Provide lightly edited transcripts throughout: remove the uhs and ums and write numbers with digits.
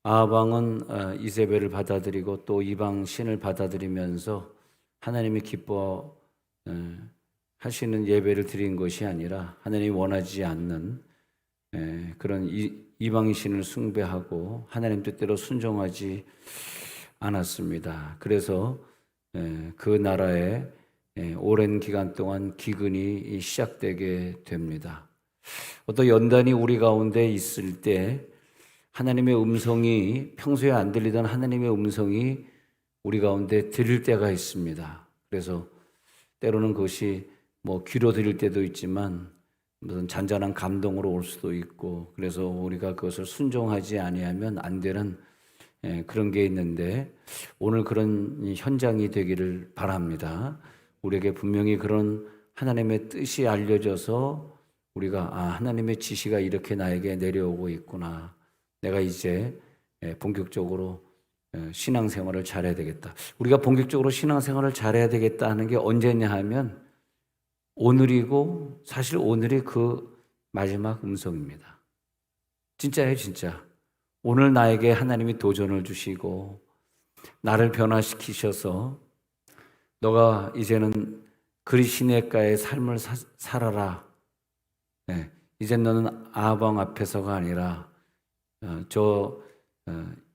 아합 왕은 이세벨을 받아들이고 또 이방 신을 받아들이면서 하나님이 기뻐 하시는 예배를 드린 것이 아니라 하나님이 원하지 않는 그런 이방 신을 숭배하고 하나님 뜻대로 순종하지 않았습니다. 그래서 그 나라에 오랜 기간 동안 기근이 시작되게 됩니다. 어떤 연단이 우리 가운데 있을 때 하나님의 음성이 평소에 안 들리던 하나님의 음성이 우리 가운데 들릴 때가 있습니다. 그래서 때로는 그것이 귀로 들릴 때도 있지만 무슨 잔잔한 감동으로 올 수도 있고, 그래서 우리가 그것을 순종하지 아니하면 안 되는 그런 게 있는데, 오늘 그런 현장이 되기를 바랍니다. 우리에게 분명히 그런 하나님의 뜻이 알려져서 우리가 하나님의 지시가 이렇게 나에게 내려오고 있구나, 내가 이제 본격적으로 신앙생활을 잘해야 되겠다. 우리가 본격적으로 신앙생활을 잘해야 되겠다 하는 게 언제냐 하면 오늘이고, 사실 오늘이 그 마지막 음성입니다. 진짜예요, 진짜. 오늘 나에게 하나님이 도전을 주시고 나를 변화시키셔서 너가 이제는 그리시네가의 삶을 살아라. 이제 너는 아합 왕 앞에서가 아니라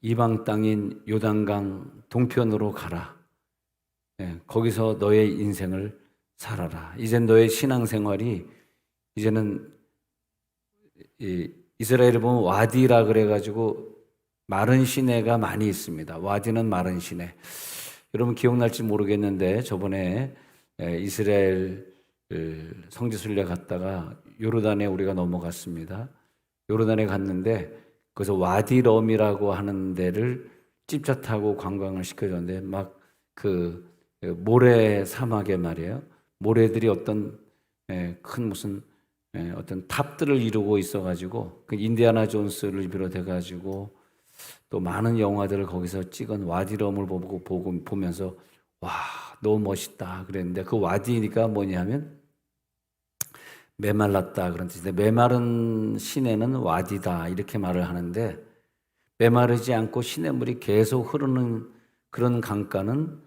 이방 땅인 요단강 동편으로 가라. 거기서 너의 인생을 살아라. 이제 너의 신앙생활이, 이제는 이스라엘을 보면 와디라 그래가지고 마른 시내가 많이 있습니다. 와디는 마른 시내. 여러분 기억날지 모르겠는데 저번에 이스라엘 성지순례 갔다가 요르단에 우리가 넘어갔습니다. 요르단에 갔는데 거기서 와디럼이라고 하는 데를 찝차 타고 관광을 시켜줬는데 막 그 모래 사막에 말이에요. 모래들이 어떤 큰 무슨 어떤 탑들을 이루고 있어가지고 그 인디아나 존스를 비롯해가지고 또 많은 영화들을 거기서 찍은 와디럼을 보면서 와, 너무 멋있다 그랬는데, 그 와디니까 뭐냐면 메말랐다 그런 뜻인데, 메마른 시내는 와디다 이렇게 말을 하는데, 메마르지 않고 시냇물이 계속 흐르는 그런 강가는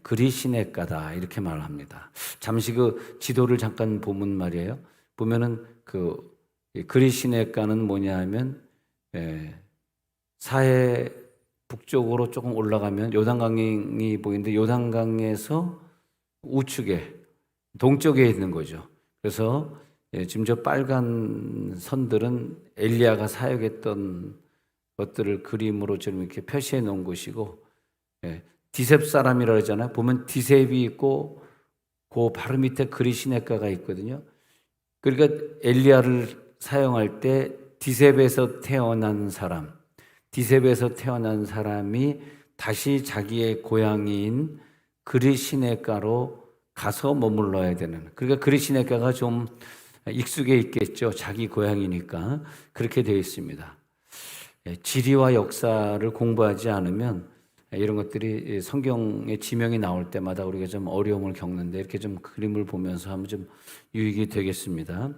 그리시네가다 이렇게 말을 합니다. 잠시 그 지도를 잠깐 보면 말이에요. 보면은 그 그리시네가는 뭐냐 하면 사해 북쪽으로 조금 올라가면 요단강이 보이는데, 요단강에서 우측에 동쪽에 있는 거죠. 그래서 지금 저 빨간 선들은 엘리야가 사역했던 것들을 그림으로 좀 이렇게 표시해 놓은 것이고, 디셉 사람이라고 하잖아요. 보면 디셉이 있고 그 바로 밑에 그리시네가가 있거든요. 그러니까 엘리야를 사용할 때 디셉에서 태어난 사람이 다시 자기의 고향인 그리시네가로 가서 머물러야 되는, 그러니까 그리시네가가 좀 익숙해 있겠죠. 자기 고향이니까 그렇게 되어 있습니다. 지리와 역사를 공부하지 않으면 이런 것들이 성경의 지명이 나올 때마다 우리가 좀 어려움을 겪는데, 이렇게 좀 그림을 보면서 하면 좀 유익이 되겠습니다.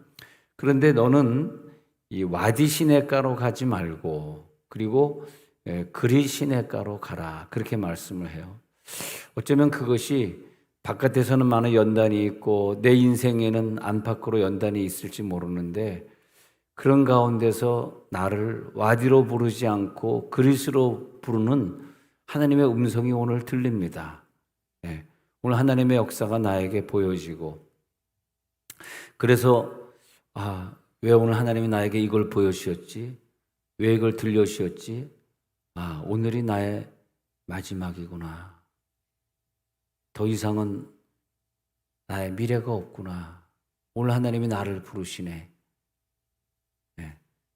그런데 너는 이 와디 시내가로 가지 말고, 그리고 그리 시내가로 가라, 그렇게 말씀을 해요. 어쩌면 그것이 바깥에서는 많은 연단이 있고 내 인생에는 안팎으로 연단이 있을지 모르는데, 그런 가운데서 나를 와디로 부르지 않고 그리스로 부르는 하나님의 음성이 오늘 들립니다. 오늘 하나님의 역사가 나에게 보여지고, 그래서 왜 오늘 하나님이 나에게 이걸 보여주셨지? 왜 이걸 들려주셨지? 오늘이 나의 마지막이구나. 더 이상은 나의 미래가 없구나. 오늘 하나님이 나를 부르시네.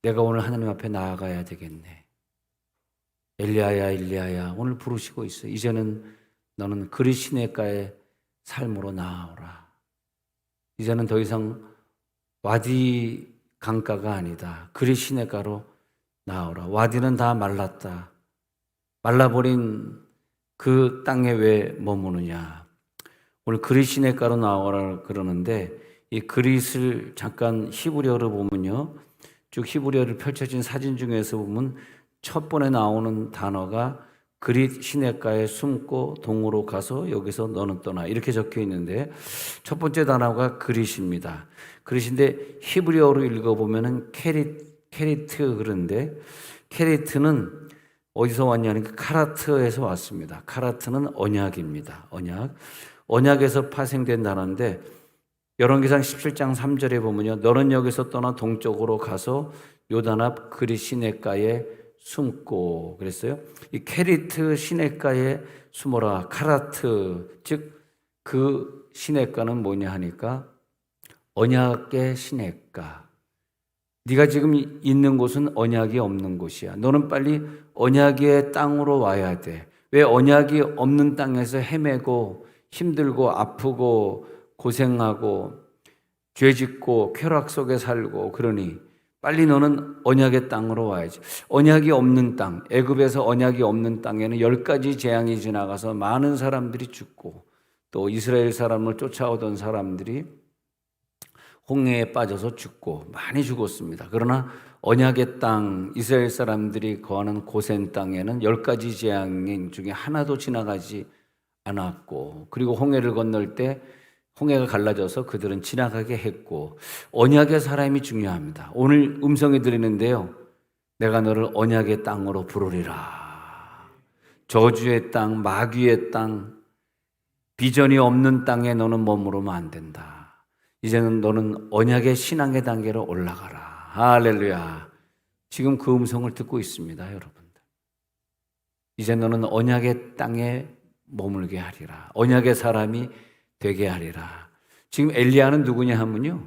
내가 오늘 하나님 앞에 나아가야 되겠네. 엘리야야 오늘 부르시고 있어. 이제는 너는 그리시네가의 삶으로 나아오라. 이제는 더 이상 와디 강가가 아니다. 그리시네가로 나아오라. 와디는 다 말랐다. 말라버린 그 땅에 왜 머무느냐. 오늘 그리시네가로 나오라 그러는데, 이 그릿을 잠깐 히브리어로 보면요, 쭉 히브리어를 펼쳐진 사진 중에서 보면 첫 번에 나오는 단어가 그릿 시냇가에 숨고 동으로 가서 여기서 너는 떠나 이렇게 적혀 있는데 첫 번째 단어가 그릿입니다. 그릿인데 히브리어로 읽어보면은 케리트 그런데 케리트는 어디서 왔냐니까 카라트에서 왔습니다. 카라트는 언약입니다. 언약에서 파생된 단어인데 열왕기상 17장 3절에 보면요. 너는 여기서 떠나 동쪽으로 가서 요단 앞 그릿 시냇가에 숨고 그랬어요. 이 케리트 시냇가에 숨어라. 카라트 즉 그 시냇가는 뭐냐 하니까 언약의 시냇가. 네가 지금 있는 곳은 언약이 없는 곳이야. 너는 빨리 언약의 땅으로 와야 돼. 왜 언약이 없는 땅에서 헤매고 힘들고 아프고 고생하고 죄짓고 쾌락 속에 살고 그러니 빨리 너는 언약의 땅으로 와야지. 언약이 없는 땅, 애굽에서 언약이 없는 땅에는 10가지 재앙이 지나가서 많은 사람들이 죽고 또 이스라엘 사람을 쫓아오던 사람들이 홍해에 빠져서 죽고 많이 죽었습니다. 그러나 언약의 땅, 이스라엘 사람들이 거하는 고센 땅에는 10가지 재앙 중에 하나도 지나가지 않았고 그리고 홍해를 건널 때 홍해가 갈라져서 그들은 지나가게 했고 언약의 사람이 중요합니다. 오늘 음성이 들리는데요. 내가 너를 언약의 땅으로 부르리라. 저주의 땅, 마귀의 땅, 비전이 없는 땅에 너는 머무르면 안 된다. 이제는 너는 언약의 신앙의 단계로 올라가라. 할렐루야. 지금 그 음성을 듣고 있습니다, 여러분들. 이제 너는 언약의 땅에 머물게 하리라. 언약의 사람이 되게 하리라. 지금 엘리야는 누구냐 하면요.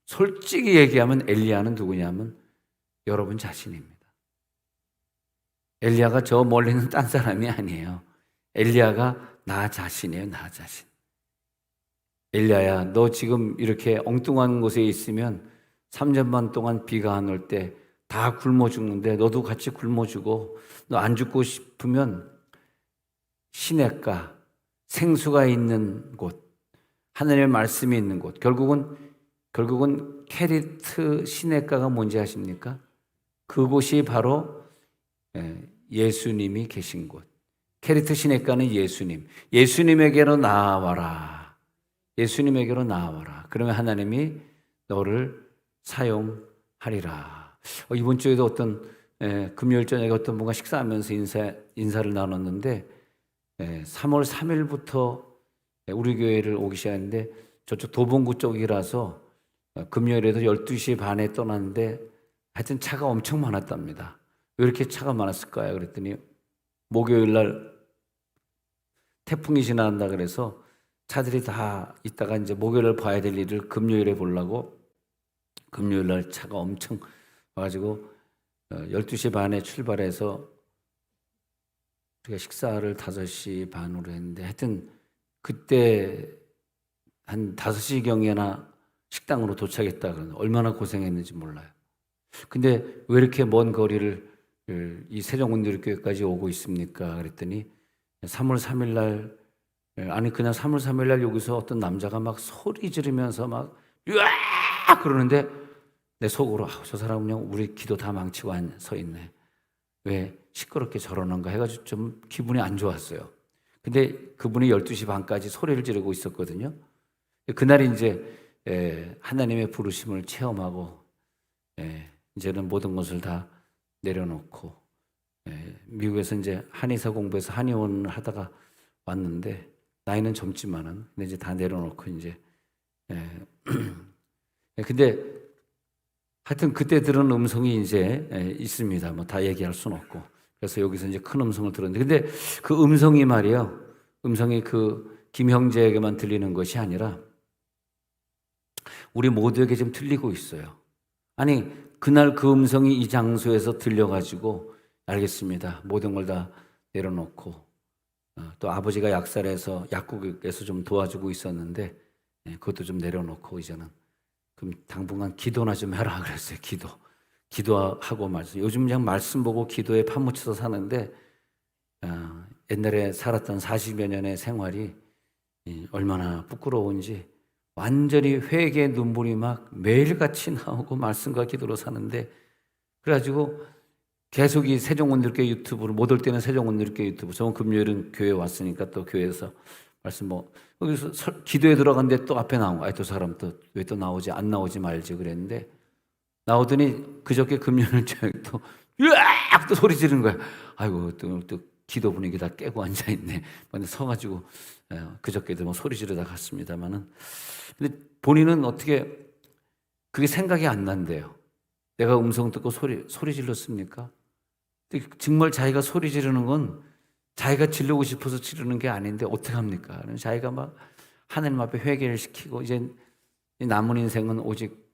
솔직히 얘기하면 엘리야는 누구냐 하면 여러분 자신입니다. 엘리야가 저 멀리 있는 딴 사람이 아니에요. 엘리야가 나 자신이에요. 나 자신. 엘리야야, 너 지금 이렇게 엉뚱한 곳에 있으면 3년 반 동안 비가 안 올 때 다 굶어 죽는데 너도 같이 굶어 죽어. 너 안 죽고 싶으면 시냇가, 생수가 있는 곳, 하나님의 말씀이 있는 곳, 결국은 케리트 시냇가가 뭔지 아십니까? 그곳이 바로 예수님이 계신 곳. 케리트 시냇가는 예수님에게로 나와라. 예수님에게로 나와라. 그러면 하나님이 너를 사용하리라. 이번 주에도 어떤 금요일 저녁에 어떤 분과 식사하면서 인사를 나눴는데 3월 3일부터 우리 교회를 오기 시작했는데 저쪽 도봉구 쪽이라서 금요일에도 12시 반에 떠났는데 하여튼 차가 엄청 많았답니다. 왜 이렇게 차가 많았을까요? 그랬더니 목요일 날 태풍이 지나간다 그래서 차들이 다 있다가 이제 목요일을 봐야 될 일을 금요일에 보려고 금요일 날 차가 엄청 와가지고 12시 반에 출발해서 우리가 식사를 5시 반으로 했는데 하여튼 그때 한 5시경에나 식당으로 도착했다 그러는 얼마나 고생했는지 몰라요. 근데 왜 이렇게 먼 거리를 이 세종문들교회까지 오고 있습니까? 그랬더니 3월 3일 날 아니 그냥 3월 3일 날 여기서 어떤 남자가 막 소리 지르면서 막 으악 그러는데 내 속으로 저 사람은 그냥 우리 기도 다 망치고 서 있네. 왜 시끄럽게 저러는가 해가지고 좀 기분이 안 좋았어요. 근데 그분이 12시 반까지 소리를 지르고 있었거든요. 그날이 이제 하나님의 부르심을 체험하고 이제는 모든 것을 다 내려놓고 미국에서 이제 한의사 공부해서 한의원을 하다가 왔는데 나이는 젊지만은 근데 이제 다 내려놓고 이제 근데 하여튼 그때 들은 음성이 이제 있습니다. 뭐 다 얘기할 수는 없고 그래서 여기서 이제 큰 음성을 들었는데 근데 그 음성이 말이에요. 음성이 그 김형제에게만 들리는 것이 아니라 우리 모두에게 지금 들리고 있어요. 아니 그날 그 음성이 이 장소에서 들려가지고 알겠습니다. 모든 걸 다 내려놓고 또 아버지가 약살해서 약국에서 좀 도와주고 있었는데 그것도 좀 내려놓고 이제는 그럼 당분간 기도나 좀 해라 그랬어요. 기도하고 말씀. 요즘 그냥 말씀 보고 기도에 파묻혀서 사는데 옛날에 살았던 40여 년의 생활이 얼마나 부끄러운지 완전히 회개의 눈물이 막 매일같이 나오고 말씀과 기도로 사는데 그래가지고 계속 이 세종원들교회 유튜브를 못 올 때는 세종원들교회 유튜브, 저번 금요일은 교회 왔으니까 또 교회에서 말씀 거기서 기도에 들어갔는데 또 앞에 나온 거야. 또 사람 또 왜 또 나오지 안 나오지 말지 그랬는데 나오더니 그저께 금요일 저녁 또 으악 또 소리 지르는 거야. 아이고 또 기도 분위기 다 깨고 앉아 있네. 근데 서가지고 그저께도 뭐 소리 지르다 갔습니다만은 근데 본인은 어떻게 그게 생각이 안 난대요. 내가 음성 듣고 소리 질렀습니까? 정말 자기가 소리 지르는 건 자기가 지르고 싶어서 지르는 게 아닌데 어떻게 합니까? 자기가 막 하나님 앞에 회개를 시키고 이제 남은 인생은 오직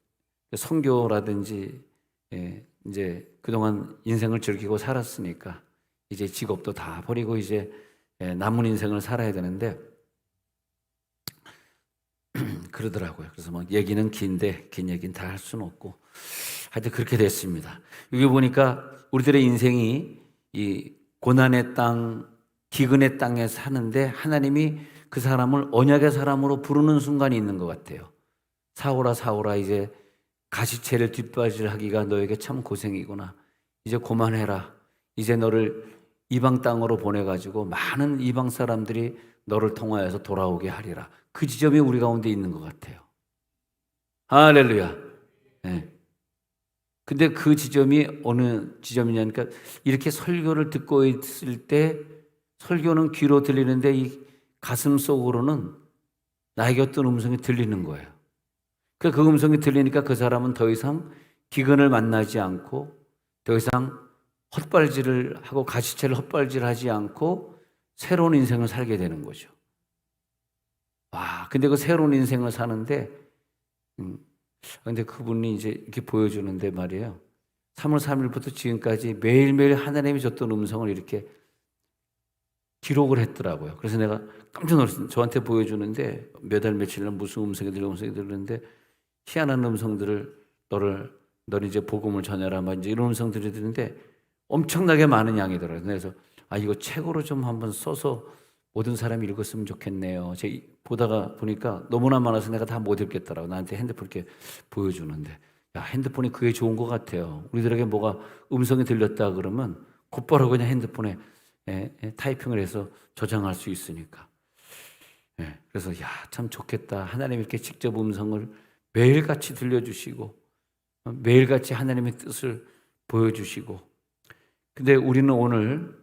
선교라든지 이제 그동안 인생을 즐기고 살았으니까 이제 직업도 다 버리고 이제 남은 인생을 살아야 되는데 그러더라고요. 그래서 뭐 얘기는 긴데 긴 얘기는 다 할 수는 없고 하여튼 그렇게 됐습니다. 여기 보니까 우리들의 인생이 이 고난의 땅, 기근의 땅에 사는데 하나님이 그 사람을 언약의 사람으로 부르는 순간이 있는 것 같아요. 사오라 사오라 이제 가시채를 뒷바지하기가 너에게 참 고생이구나. 이제 그만해라. 이제 너를 이방 땅으로 보내가지고 많은 이방 사람들이 너를 통하여서 돌아오게 하리라. 그 지점이 우리 가운데 있는 것 같아요. 할렐루야. 네. 근데 그 지점이 어느 지점이냐니까 이렇게 설교를 듣고 있을 때 설교는 귀로 들리는데 이 가슴 속으로는 나에게 어떤 음성이 들리는 거예요. 그 음성이 들리니까 그 사람은 더 이상 기근을 만나지 않고 더 이상 헛발질을 하고 가시채를 헛발질하지 않고 새로운 인생을 살게 되는 거죠. 와, 근데 그 새로운 인생을 사는데 근데 그분이 이제 이렇게 보여주는데 말이에요. 3월 3일부터 지금까지 매일매일 하나님이 줬던 음성을 이렇게 기록을 했더라고요. 그래서 내가 깜짝 놀랐어요. 저한테 보여주는데 몇 달 며칠 날 무슨 음성이 들리는데 희한한 음성들을 너는 이제 복음을 전해라 막 이제 이런 음성들이 들리는데 엄청나게 많은 양이더라고요. 그래서 이거 책으로 좀 한번 써서 모든 사람이 읽었으면 좋겠네요. 제가 보다가 보니까 너무나 많아서 내가 다 못 읽겠더라고. 나한테 핸드폰 이렇게 보여주는데 야, 핸드폰이 그게 좋은 것 같아요. 우리들에게 뭐가 음성이 들렸다 그러면 곧바로 그냥 핸드폰에 타이핑을 해서 저장할 수 있으니까. 그래서 야, 참 좋겠다. 하나님 이렇게 직접 음성을 매일같이 들려주시고 매일같이 하나님의 뜻을 보여주시고 근데 우리는 오늘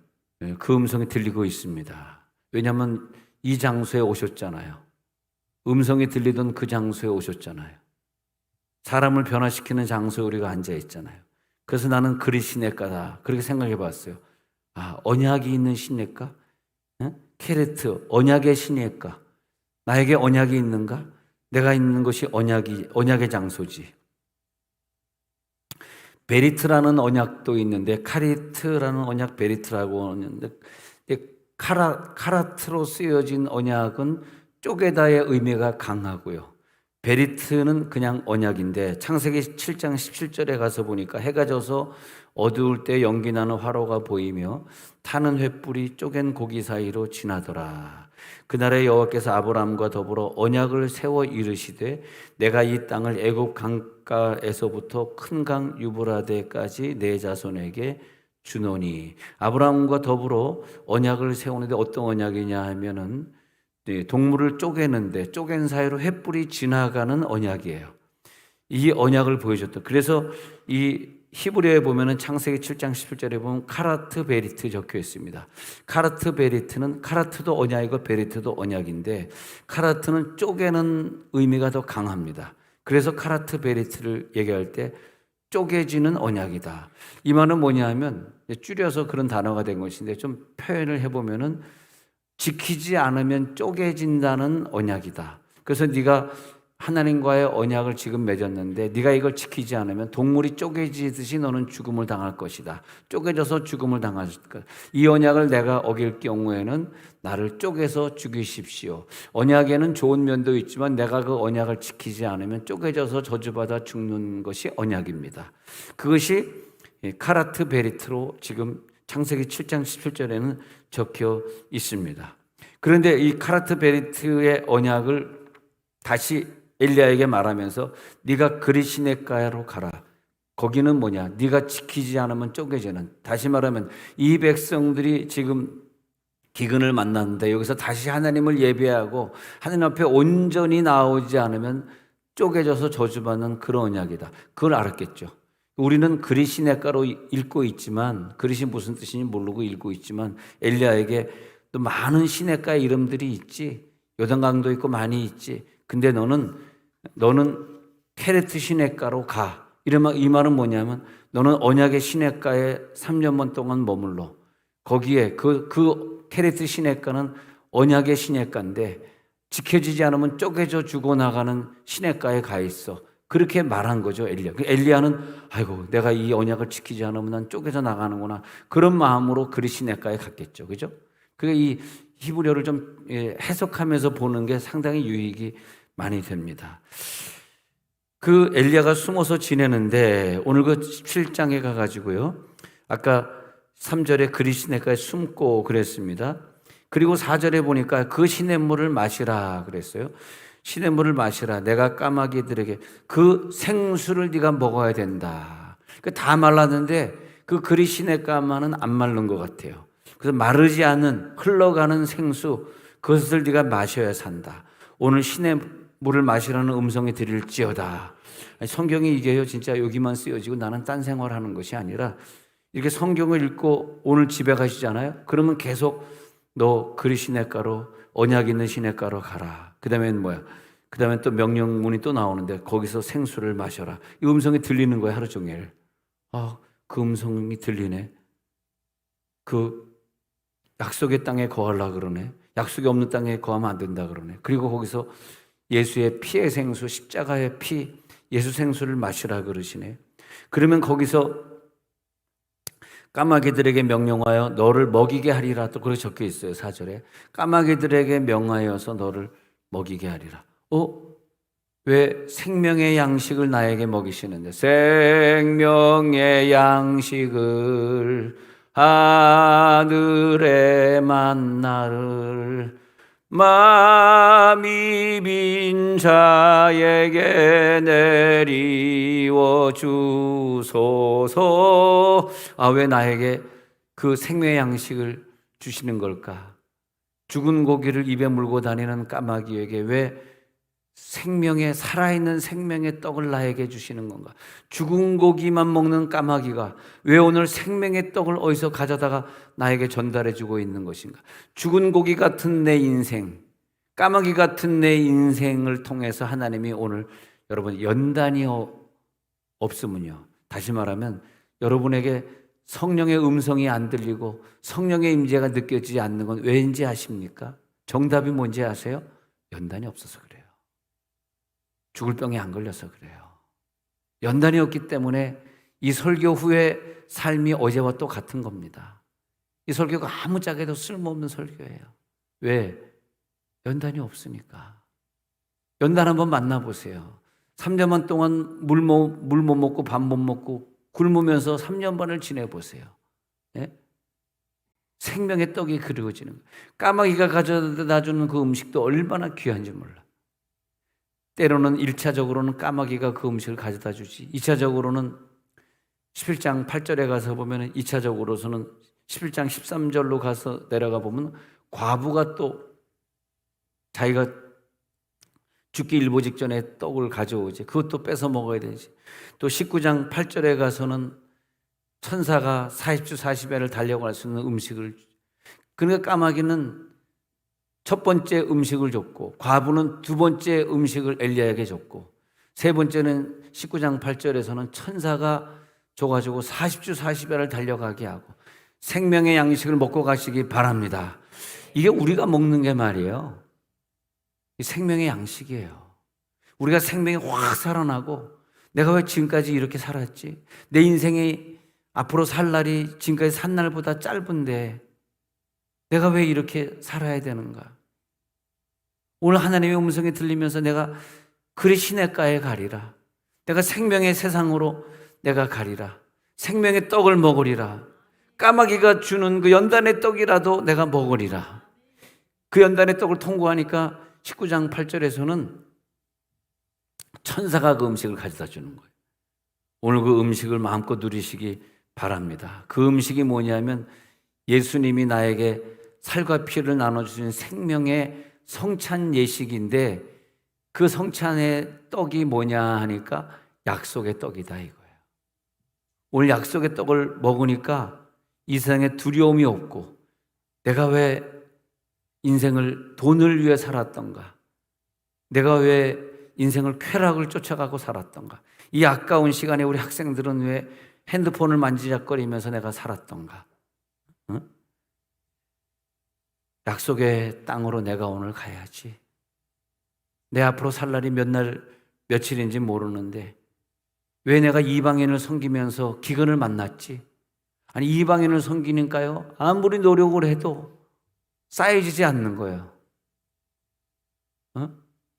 그 음성이 들리고 있습니다. 왜냐하면 이 장소에 오셨잖아요. 음성이 들리던 그 장소에 오셨잖아요. 사람을 변화시키는 장소에 우리가 앉아 있잖아요. 그래서 나는 그리 시냇가다 그렇게 생각해 봤어요. 언약이 있는 시냇가? 케레트, 언약의 시냇가. 나에게 언약이 있는가? 내가 있는 것이 언약의 장소지. 베리트라는 언약도 있는데 카리트라는 언약 베리트라고 하는데 카라트로 쓰여진 언약은 쪼개다의 의미가 강하고요. 베리트는 그냥 언약인데 창세기 7장 17절에 가서 보니까 해가 져서 어두울 때 연기 나는 화로가 보이며 타는 횃불이 쪼갠 고기 사이로 지나더라. 그날에 여호와께서 아브라함과 더불어 언약을 세워 이르시되 내가 이 땅을 애굽 강가에서부터 큰 강 유브라데까지 내 자손에게 주노니. 아브라함과 더불어 언약을 세우는데 어떤 언약이냐 하면은 동물을 쪼개는데 쪼갠 사이로 횃불이 지나가는 언약이에요. 이 언약을 보여줬다. 그래서 이 히브리어에 보면은 창세기 7장 17절에 보면 카라트 베리트 적혀 있습니다. 카라트 베리트는 카라트도 언약이고 베리트도 언약인데 카라트는 쪼개는 의미가 더 강합니다. 그래서 카라트 베리트를 얘기할 때 쪼개지는 언약이다. 이 말은 뭐냐 하면 줄여서 그런 단어가 된 것인데 좀 표현을 해보면은 지키지 않으면 쪼개진다는 언약이다. 그래서 네가 하나님과의 언약을 지금 맺었는데 네가 이걸 지키지 않으면 동물이 쪼개지듯이 너는 죽음을 당할 것이다. 쪼개져서 죽음을 당할 것이다. 이 언약을 내가 어길 경우에는 나를 쪼개서 죽이십시오. 언약에는 좋은 면도 있지만 내가 그 언약을 지키지 않으면 쪼개져서 저주받아 죽는 것이 언약입니다. 그것이 카라트 베리트로 지금 창세기 7장 17절에는 적혀 있습니다. 그런데 이 카라트 베리트의 언약을 다시 엘리야에게 말하면서 네가 그리 시냇가로 가라. 거기는 뭐냐? 네가 지키지 않으면 쪼개지는. 다시 말하면 이 백성들이 지금 기근을 만났는데 여기서 다시 하나님을 예배하고 하나님 앞에 온전히 나오지 않으면 쪼개져서 저주받는 그런 언약이다. 그걸 알았겠죠. 우리는 그리 시냇가로 읽고 있지만, 그릿이 무슨 뜻인지 모르고 읽고 있지만, 엘리야에게 또 많은 시냇가 이름들이 있지, 요단강도 있고 많이 있지. 근데 너는 케레트 시냇가로 가. 이 말은 뭐냐면 너는 언약의 시냇가에 3년만 동안 머물러. 거기에 그 케레트 시냇가는 언약의 시냇가인데 지켜지지 않으면 쪼개져 죽어나가는 시냇가에 가 있어. 그렇게 말한 거죠, 엘리야. 엘리야는 아이고 내가 이 언약을 지키지 않으면 난 쪼개져 나가는구나. 그런 마음으로 그리 시냇가에 갔겠죠. 그죠? 그게 이 히브리어를 좀 해석하면서 보는 게 상당히 유익이 많이 됩니다. 그 엘리야가 숨어서 지내는데 오늘 그 17장에 가가지고요. 아까 3절에 그리 시냇가에 숨고 그랬습니다. 그리고 4절에 보니까 그 시냇물을 마시라 그랬어요. 시냇물을 마시라. 내가 까마귀들에게 그 생수를 네가 먹어야 된다. 다 말랐는데 그 그리 시냇가만은 안 마른 것 같아요. 그래서 마르지 않는 흘러가는 생수, 그것을 네가 마셔야 산다. 오늘 시냇물을 마시라는 음성이 들릴지어다. 성경이 이게요, 진짜 여기만 쓰여지고 나는 딴 생활하는 것이 아니라 이렇게 성경을 읽고 오늘 집에 가시잖아요. 그러면 계속 너 그리 시냇가로, 언약 있는 시냇가로 가라. 그 다음엔 뭐야? 그 다음에 또 명령문이 또 나오는데 거기서 생수를 마셔라. 이 음성이 들리는 거예요, 하루 종일. 그 음성이 들리네. 그 약속의 땅에 거하려고 그러네. 약속이 없는 땅에 거하면 안 된다 그러네. 그리고 거기서 예수의 피의 생수, 십자가의 피, 예수 생수를 마시라 그러시네. 그러면 거기서 까마귀들에게 명령하여 너를 먹이게 하리라 또 그렇게 적혀 있어요. 4절에 까마귀들에게 명하여서 너를 먹이게 하리라. 왜 생명의 양식을 나에게 먹이시는데, 생명의 양식을 하늘의 만나를 마음이 빈 자에게 내리워 주소서. 왜 나에게 그 생명의 양식을 주시는 걸까? 죽은 고기를 입에 물고 다니는 까마귀에게 왜 생명의, 살아있는 생명의 떡을 나에게 주시는 건가? 죽은 고기만 먹는 까마귀가 왜 오늘 생명의 떡을 어디서 가져다가 나에게 전달해 주고 있는 것인가? 죽은 고기 같은 내 인생, 까마귀 같은 내 인생을 통해서 하나님이 오늘 여러분 연단이 없으면요, 다시 말하면 여러분에게 성령의 음성이 안 들리고 성령의 임재가 느껴지지 않는 건 왜인지 아십니까? 정답이 뭔지 아세요? 연단이 없어서 그래요. 죽을 병에 안 걸려서 그래요. 연단이 없기 때문에 이 설교 후에 삶이 어제와 또 같은 겁니다. 이 설교가 아무짝에도 쓸모없는 설교예요. 왜? 연단이 없으니까. 연단 한번 만나보세요. 3년만 동안 물 못 먹고 밥 못 먹고 굶으면서 3년 반을 지내보세요. 예? 생명의 떡이 그리워지는 거예요. 까마귀가 가져다 주는 그 음식도 얼마나 귀한지 몰라. 때로는 1차적으로는 까마귀가 그 음식을 가져다 주지, 2차적으로는 11장 8절에 가서 보면 2차적으로서는 11장 13절로 가서 내려가 보면 과부가 또 자기가 죽기 일보 직전에 떡을 가져오지, 그것도 뺏어 먹어야 되지. 또 19장 8절에 가서는 천사가 40주 40일을 달려갈 수 있는 음식을, 그러니까 까마귀는 첫 번째 음식을 줬고 과부는 두 번째 음식을 엘리야에게 줬고 세 번째는 19장 8절에서는 천사가 줘가지고 40주 40일을 달려가게 하고 생명의 양식을 먹고 가시기 바랍니다. 이게 우리가 먹는 게 말이에요. 생명의 양식이에요. 우리가 생명이 확 살아나고 내가 왜 지금까지 이렇게 살았지? 내 인생이 앞으로 살 날이 지금까지 산 날보다 짧은데 내가 왜 이렇게 살아야 되는가? 오늘 하나님의 음성이 들리면서 내가 그리 시냇가에 가리라. 내가 생명의 세상으로 내가 가리라. 생명의 떡을 먹으리라. 까마귀가 주는 그 연단의 떡이라도 내가 먹으리라. 그 연단의 떡을 통과하니까 19장 8절에서는 천사가 그 음식을 가져다 주는 거예요. 오늘 그 음식을 마음껏 누리시기 바랍니다. 그 음식이 뭐냐면 예수님이 나에게 살과 피를 나눠주신 생명의 성찬 예식인데, 그 성찬의 떡이 뭐냐 하니까 약속의 떡이다 이거예요. 오늘 약속의 떡을 먹으니까 이 세상에 두려움이 없고, 내가 왜 인생을 돈을 위해 살았던가, 내가 왜 인생을 쾌락을 쫓아가고 살았던가, 이 아까운 시간에 우리 학생들은 왜 핸드폰을 만지작거리면서 내가 살았던가. 응? 약속의 땅으로 내가 오늘 가야지. 내 앞으로 살 날이 몇 날 며칠인지 모르는데 왜 내가 이방인을 섬기면서 기근을 만났지? 아니, 이방인을 섬기니까요, 아무리 노력을 해도 쌓여지지 않는 거예요.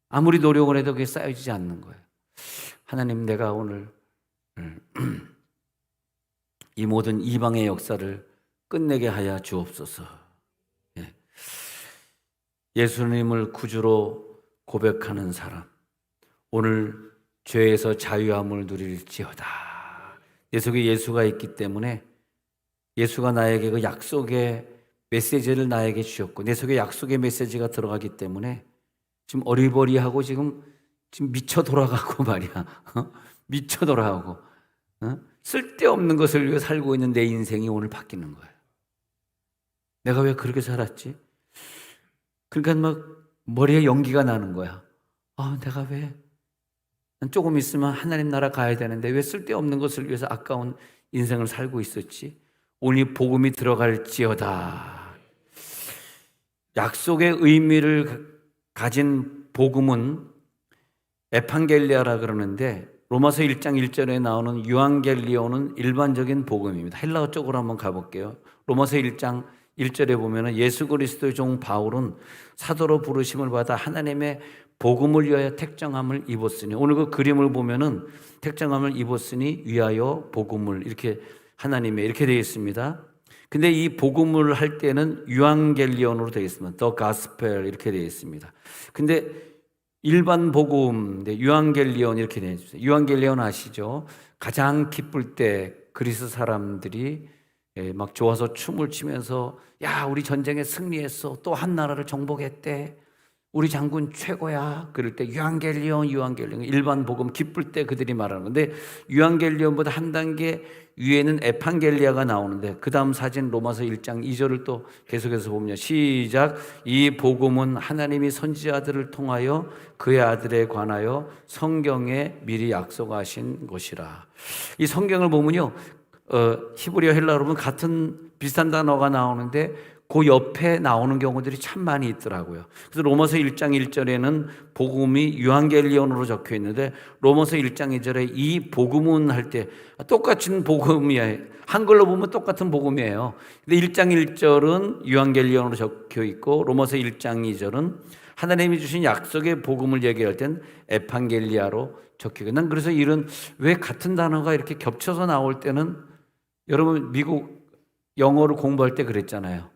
아무리 노력을 해도 그게 쌓여지지 않는 거예요. 하나님, 내가 오늘 이 모든 이방의 역사를 끝내게 하여 주옵소서. 예수님을 구주로 고백하는 사람, 오늘 죄에서 자유함을 누릴지어다. 내 속에 예수가 있기 때문에, 예수가 나에게 그 약속의 메시지를 나에게 주셨고, 내 속에 약속의 메시지가 들어가기 때문에 지금 어리버리하고 지금 미쳐 돌아가고 말이야. 미쳐 돌아가고 쓸데없는 것을 위해 살고 있는 내 인생이 오늘 바뀌는 거예요. 내가 왜 그렇게 살았지? 그러니까 막 머리에 연기가 나는 거야. 내가 왜 조금 있으면 하나님 나라 가야 되는데 왜 쓸데없는 것을 위해서 아까운 인생을 살고 있었지? 오늘 복음이 들어갈지어다. 약속의 의미를 가진 복음은 에판겔리아라 그러는데, 로마서 1장 1절에 나오는 유앙겔리오는 일반적인 복음입니다. 헬라어 쪽으로 한번 가볼게요. 로마서 1장 1절에 보면 예수 그리스도의 종 바울은 사도로 부르심을 받아 하나님의 복음을 위하여 택정함을 입었으니, 오늘 그 그림을 보면은 택정함을 입었으니 위하여 복음을, 이렇게 하나님의 이렇게 되어 있습니다. 근데 이 복음을 할 때는 유앙겔리온으로 되어 있습니다. The Gospel 이렇게 되어 있습니다. 근데 일반 복음, 유앙겔리온 이렇게 되어 있습니다. 유앙겔리온 아시죠? 가장 기쁠 때 그리스 사람들이 막 좋아서 춤을 추면서, 야, 우리 전쟁에 승리했어, 또 한 나라를 정복했대, 우리 장군 최고야, 그럴 때 유앙겔리온, 유앙겔리온, 일반 복음 기쁠 때 그들이 말하는 건데, 유앙겔리온보다 한 단계 위에는 에판겔리아가 나오는데, 그 다음 사진 로마서 1장 2절을 또 계속해서 보면 시작. 이 복음은 하나님이 선지자들을 통하여 그의 아들에 관하여 성경에 미리 약속하신 것이라. 이 성경을 보면요, 히브리어 헬라어로 보면 같은 비슷한 단어가 나오는데 그 옆에 나오는 경우들이 참 많이 있더라고요. 그래서 로마서 1장 1절에는 복음이 유앙겔리온으로 적혀 있는데, 로마서 1장 2절에 이 복음은 할 때 똑같은 복음이에요. 한글로 보면 똑같은 복음이에요. 근데 1장 1절은 유앙겔리온으로 적혀 있고, 로마서 1장 2절은 하나님이 주신 약속의 복음을 얘기할 땐 에판겔리아로 적혀 있고, 난 그래서 이런, 왜 같은 단어가 이렇게 겹쳐서 나올 때는, 여러분 미국 영어를 공부할 때 그랬잖아요.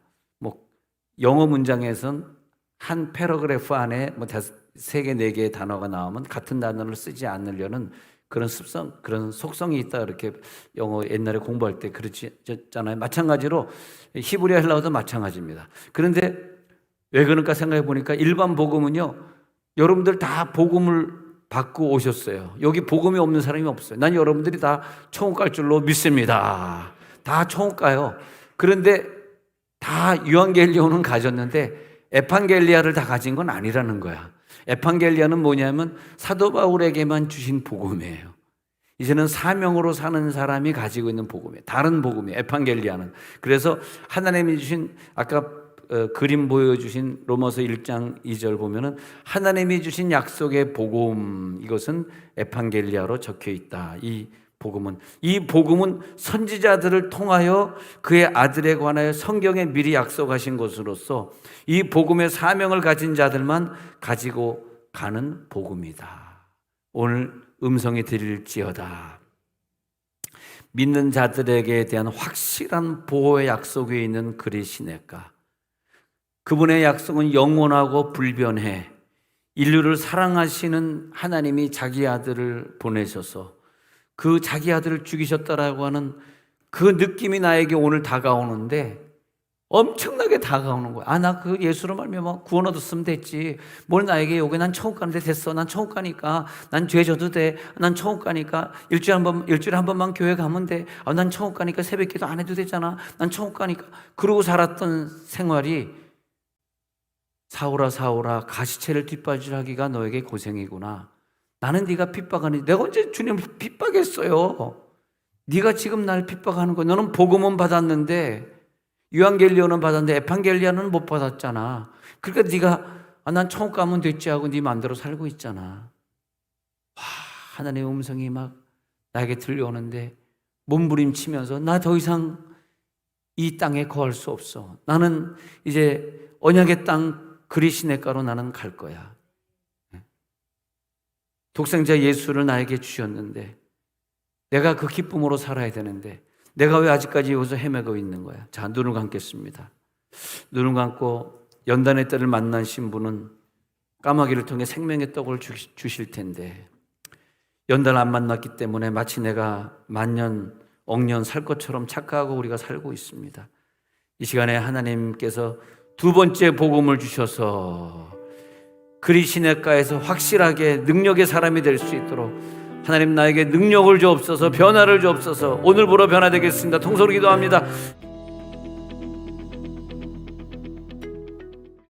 영어 문장에선 한 패러그래프 안에 3개, 4개의 단어가 나오면 같은 단어를 쓰지 않으려는 그런 습성, 그런 속성이 있다, 이렇게 영어 옛날에 공부할 때 그랬잖아요. 마찬가지로 히브리어 헬라어도 마찬가지입니다. 그런데 왜 그런가 생각해 보니까, 일반 복음은요, 여러분들 다 복음을 받고 오셨어요. 여기 복음이 없는 사람이 없어요. 난 여러분들이 다 천국 갈 줄로 믿습니다. 다 천국 가요. 그런데 다 유앙겔리온은 가졌는데 에판겔리아를 다 가진 건 아니라는 거야. 에판겔리아는 뭐냐면 사도 바울에게만 주신 복음이에요. 이제는 사명으로 사는 사람이 가지고 있는 복음이에요. 다른 복음이에요, 에판겔리아는. 그래서 하나님이 주신, 아까 그림 보여주신 로마서 1장 2절 보면은 하나님이 주신 약속의 복음, 이것은 에판겔리아로 적혀 있다. 이 복음은 선지자들을 통하여 그의 아들에 관하여 성경에 미리 약속하신 것으로서 이 복음의 사명을 가진 자들만 가지고 가는 복음이다. 오늘 음성이 들릴지어다. 믿는 자들에게 대한 확실한 보호의 약속 위에 있는 그리시네가, 그분의 약속은 영원하고 불변해 인류를 사랑하시는 하나님이 자기 아들을 보내셔서 그 자기 아들을 죽이셨다라고 하는 그 느낌이 나에게 오늘 다가오는데 엄청나게 다가오는 거야. 아, 나 그 예수로 말미암아 구원 얻었으면 됐지. 뭘 나에게 요게 난 천국 가는데 됐어. 난 천국 가니까 난 죄 져도 돼. 난 천국 가니까 일주일에 한 번만 교회 가면 돼. 아, 난 천국 가니까 새벽기도 안 해도 되잖아. 난 천국 가니까. 그러고 살았던 생활이 사오라 사오라 가시체를 뒷바지하기가 너에게 고생이구나. 나는 네가 핍박하니 내가 언제 주님을 핍박했어요. 네가 지금 날 핍박하는 거야. 너는 복음은 받았는데 유한겔리온은 받았는데 에판겔리아는 못 받았잖아. 그러니까 네가 난 천국 가면 됐지 하고 네 마음대로 살고 있잖아. 와, 하나님의 음성이 막 나에게 들려오는데 몸부림치면서 나 더 이상 이 땅에 거할 수 없어. 나는 이제 언약의 땅 그리시네가로 나는 갈 거야. 독생자 예수를 나에게 주셨는데 내가 그 기쁨으로 살아야 되는데 내가 왜 아직까지 여기서 헤매고 있는 거야? 자, 눈을 감겠습니다. 눈을 감고 연단의 때를 만나신 분은 까마귀를 통해 생명의 떡을 주실 텐데 연단을 안 만났기 때문에 마치 내가 만년 억년 살 것처럼 착각하고 우리가 살고 있습니다. 이 시간에 하나님께서 두 번째 복음을 주셔서 그리시네가에서 확실하게 능력의 사람이 될 수 있도록 하나님 나에게 능력을 주옵소서, 변화를 주옵소서. 오늘부로 변화되겠습니다. 통성으로 기도합니다.